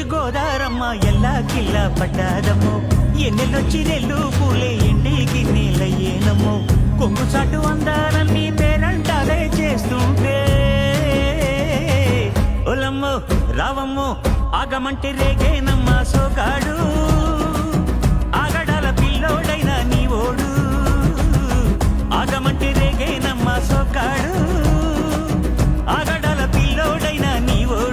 ఎల్లొచ్చి గోదారమ్మ ఎల్లా కిల్లా పడ్డాదమ్మో ఎన్నెల్లొచ్చి నెల్లు పూలే ఎండికి నీళ్ళయ్యేనమ్మో కొంగు చాటు అందాలన్నీ పేరంటాలే చేస్తుంటే ఒలమ్మో రావమ్మో ఆగమంటే రేగేనమ్మ సోగాడు ఆగడాల పిల్లోడైనా నీ ఓడు ఆగమంటే రేగేనమ్మ సోగాడు ఆగడాల పిల్లోడైనా నీ ఓడు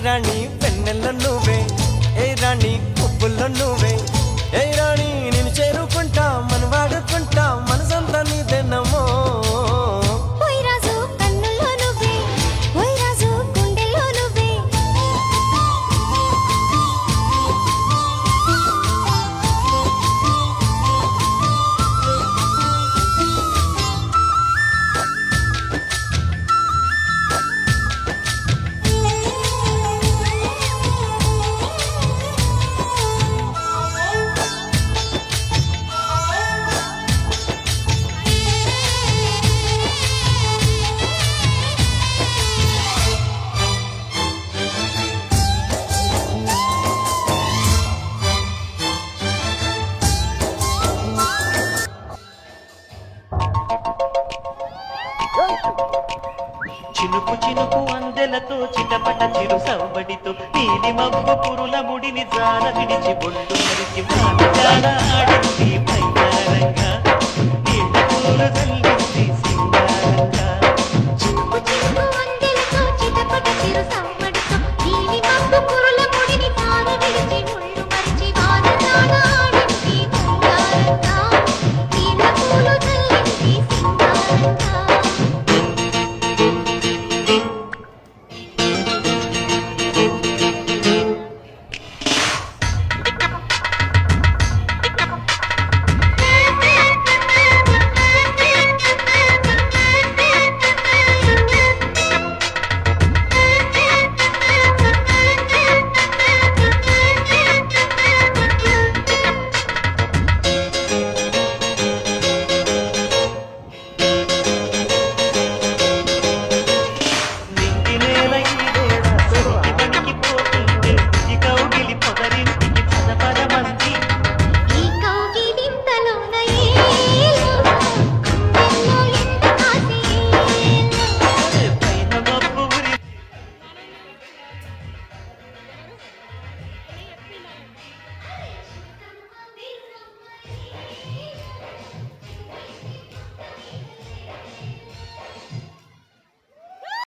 రాణి పెన్నెల్లో నువ్వే ఏ రాణి పువ్వుల్లో నువ్వే ఏ రాణి నేను చేరుకుంటా మన వాడుకుంటా మనసంతా నీదెన్నమో చినుకు చినుకు అందెలతో చిటపట చిరు సవ్వడితో నీలి మబ్బు పురుల ముడిని జార విడిచి బొండు మరిచి ఆడింది భయారంగా నీళ్ళ పూలు